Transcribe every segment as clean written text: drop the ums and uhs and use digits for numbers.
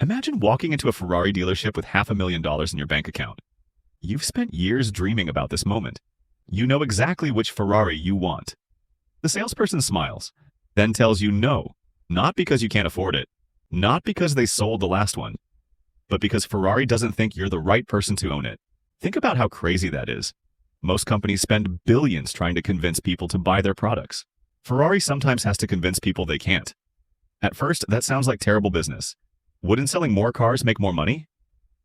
Imagine walking into a Ferrari dealership with $500,000 in your bank account. You've spent years dreaming about this moment. You know exactly which Ferrari you want. The salesperson smiles, then tells you no, not because you can't afford it, not because they sold the last one, but because Ferrari doesn't think you're the right person to own it. Think about how crazy that is. Most companies spend billions trying to convince people to buy their products. Ferrari sometimes has to convince people they can't. At first, that sounds like terrible business. Wouldn't selling more cars make more money?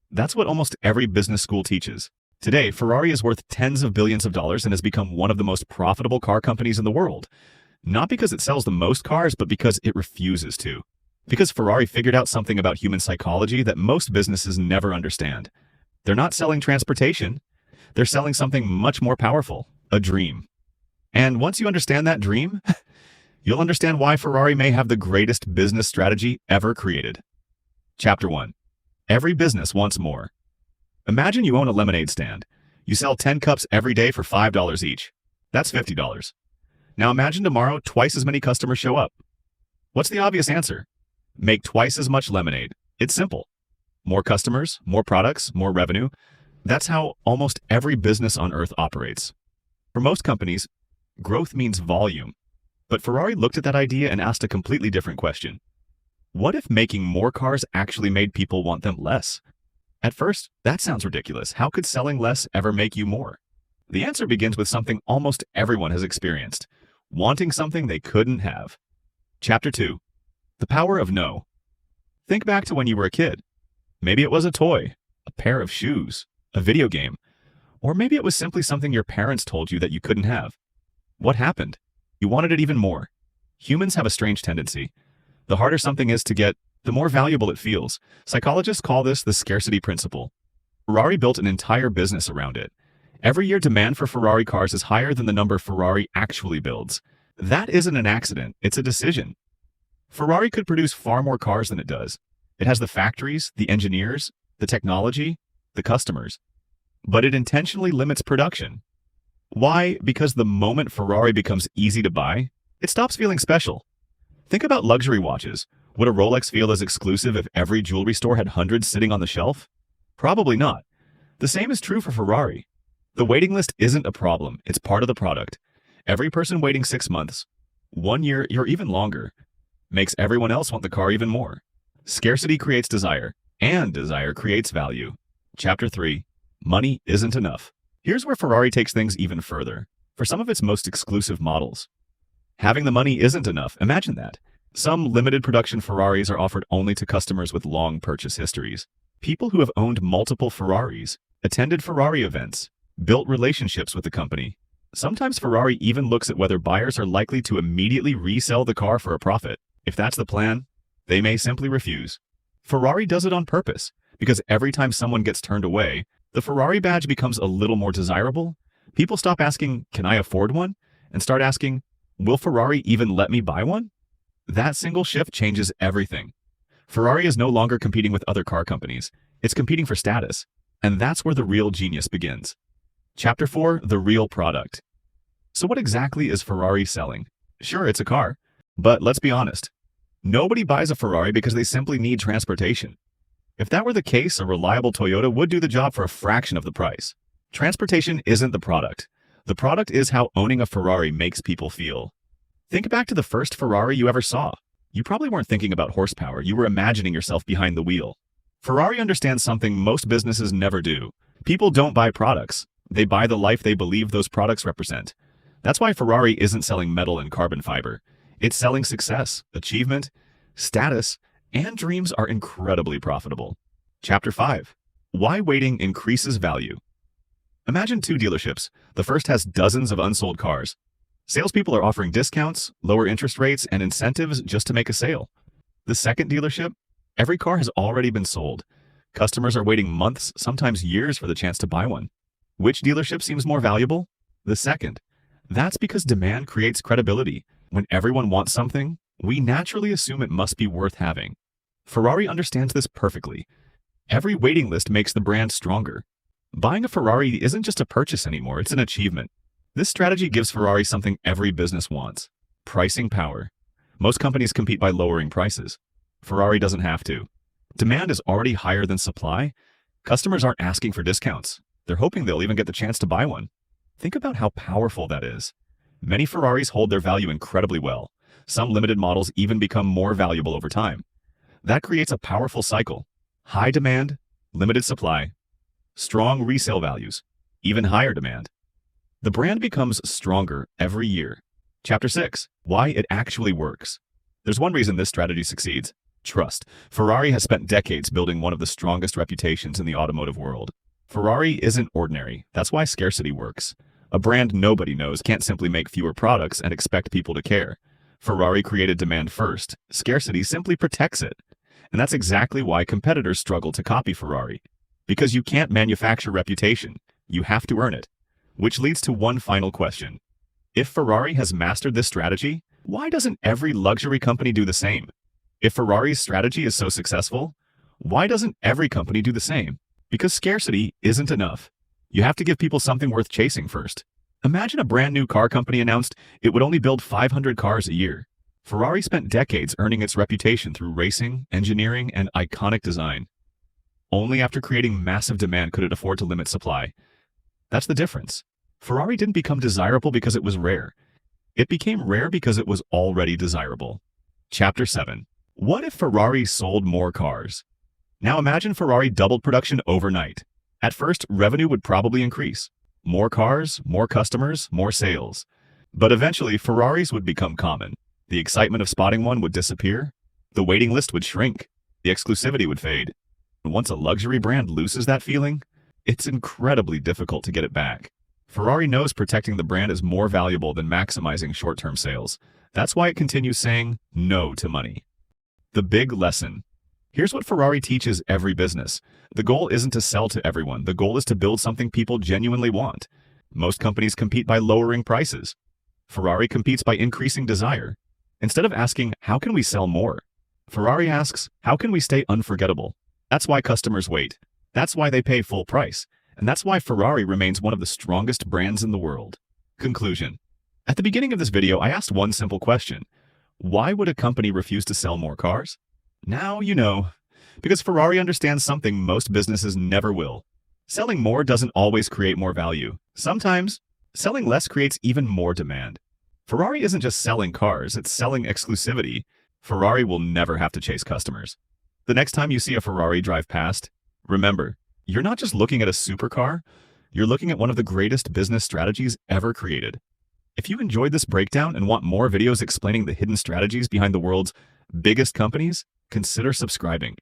That's what almost every business school teaches. Today, Ferrari is worth tens of billions of dollars and has become one of the most profitable car companies in the world. Not because it sells the most cars, but because it refuses to. Because Ferrari figured out something about human psychology that most businesses never understand. They're not selling transportation. They're selling something much more powerful, a dream. And once you understand that dream, you'll understand why Ferrari may have the greatest business strategy ever created. Chapter 1. Every business wants more. Imagine you own a lemonade stand. You sell 10 cups every day for $5 each. That's $50. Now imagine tomorrow twice as many customers show up. What's the obvious answer? Make twice as much lemonade. It's simple. More customers, more products, more revenue. That's how almost every business on earth operates. For most companies, growth means volume. But Ferrari looked at that idea and asked a completely different question. What if making more cars actually made people want them less? At first, that sounds ridiculous. How could selling less ever make you more? The answer begins with something almost everyone has experienced: wanting something they couldn't have. Chapter 2. The power of no. Think back to when you were a kid. Maybe it was a toy, a pair of shoes, a video game, or maybe it was simply something your parents told you that you couldn't have. What happened? You wanted it even more. Humans have a strange tendency. The harder something is to get, the more valuable it feels. Psychologists call this the scarcity principle. Ferrari built an entire business around it. Every year, demand for Ferrari cars is higher than the number Ferrari actually builds. That isn't an accident, it's a decision. Ferrari could produce far more cars than it does. It has the factories, the engineers, the technology, the customers. But it intentionally limits production. Why? Because the moment Ferrari becomes easy to buy, it stops feeling special. Think about luxury watches. Would a Rolex feel as exclusive if every jewelry store had hundreds sitting on the shelf? Probably not. The same is true for Ferrari. The waiting list isn't a problem, it's part of the product. Every person waiting 6 months, 1 year, or even longer, makes everyone else want the car even more. Scarcity creates desire, and desire creates value. Chapter 3. Money isn't enough. Here's where Ferrari takes things even further. For some of its most exclusive models, having the money isn't enough. Imagine that. Some limited production Ferraris are offered only to customers with long purchase histories. People who have owned multiple Ferraris, attended Ferrari events, built relationships with the company. Sometimes Ferrari even looks at whether buyers are likely to immediately resell the car for a profit. If that's the plan, they may simply refuse. Ferrari does it on purpose, because every time someone gets turned away, the Ferrari badge becomes a little more desirable. People stop asking, "Can I afford one?" and start asking, "Will Ferrari even let me buy one?" That single shift changes everything. Ferrari is no longer competing with other car companies. It's competing for status. And that's where the real genius begins. Chapter 4. The real product. So what exactly is Ferrari selling? Sure, it's a car. But let's be honest. Nobody buys a Ferrari because they simply need transportation. If that were the case, a reliable Toyota would do the job for a fraction of the price. Transportation isn't the product. The product is how owning a Ferrari makes people feel. Think back to the first Ferrari you ever saw. You probably weren't thinking about horsepower, you were imagining yourself behind the wheel. Ferrari understands something most businesses never do. People don't buy products. They buy the life they believe those products represent. That's why Ferrari isn't selling metal and carbon fiber. It's selling success, achievement, status, and dreams are incredibly profitable. Chapter 5. Why waiting increases value. Imagine 2 dealerships. The first has dozens of unsold cars. Salespeople are offering discounts, lower interest rates, and incentives just to make a sale. The second dealership, every car has already been sold. Customers are waiting months, sometimes years, for the chance to buy one. Which dealership seems more valuable? The second. That's because demand creates credibility. When everyone wants something, we naturally assume it must be worth having. Ferrari understands this perfectly. Every waiting list makes the brand stronger. Buying a Ferrari isn't just a purchase anymore, it's an achievement. This strategy gives Ferrari something every business wants: pricing power. Most companies compete by lowering prices. Ferrari doesn't have to. Demand is already higher than supply. Customers aren't asking for discounts. They're hoping they'll even get the chance to buy one. Think about how powerful that is. Many Ferraris hold their value incredibly well. Some limited models even become more valuable over time. That creates a powerful cycle. High demand, limited supply, strong resale values, even higher demand. The brand becomes stronger every year. Chapter 6. Why it actually works. There's one reason this strategy succeeds. Trust. Ferrari has spent decades building one of the strongest reputations in the automotive world. Ferrari isn't ordinary. That's why scarcity works. A brand nobody knows can't simply make fewer products and expect people to care. Ferrari created demand first. Scarcity simply protects it. And that's exactly why competitors struggle to copy Ferrari. Because you can't manufacture reputation. You have to earn it. Which leads to one final question. If Ferrari has mastered this strategy, why doesn't every luxury company do the same? If Ferrari's strategy is so successful, why doesn't every company do the same? Because scarcity isn't enough. You have to give people something worth chasing first. Imagine a brand new car company announced it would only build 500 cars a year. Ferrari spent decades earning its reputation through racing, engineering, and iconic design. Only after creating massive demand could it afford to limit supply. That's the difference. Ferrari didn't become desirable because it was rare. It became rare because it was already desirable. Chapter 7. What if Ferrari sold more cars? Now imagine Ferrari doubled production overnight. At first, revenue would probably increase. More cars, more customers, more sales. But eventually, Ferraris would become common. The excitement of spotting one would disappear. The waiting list would shrink. The exclusivity would fade. Once a luxury brand loses that feeling, it's incredibly difficult to get it back. Ferrari knows protecting the brand is more valuable than maximizing short-term sales. That's why it continues saying no to money. The big lesson. Here's what Ferrari teaches every business. The goal isn't to sell to everyone. The goal is to build something people genuinely want. Most companies compete by lowering prices. Ferrari competes by increasing desire. Instead of asking, how can we sell more? Ferrari asks, how can we stay unforgettable? That's why customers wait. That's why they pay full price. And that's why Ferrari remains one of the strongest brands in the world. Conclusion. At the beginning of this video, I asked one simple question. Why would a company refuse to sell more cars? Now you know. Because Ferrari understands something most businesses never will. Selling more doesn't always create more value. Sometimes, selling less creates even more demand. Ferrari isn't just selling cars, it's selling exclusivity. Ferrari will never have to chase customers. The next time you see a Ferrari drive past, remember, you're not just looking at a supercar, you're looking at one of the greatest business strategies ever created. If you enjoyed this breakdown and want more videos explaining the hidden strategies behind the world's biggest companies, consider subscribing.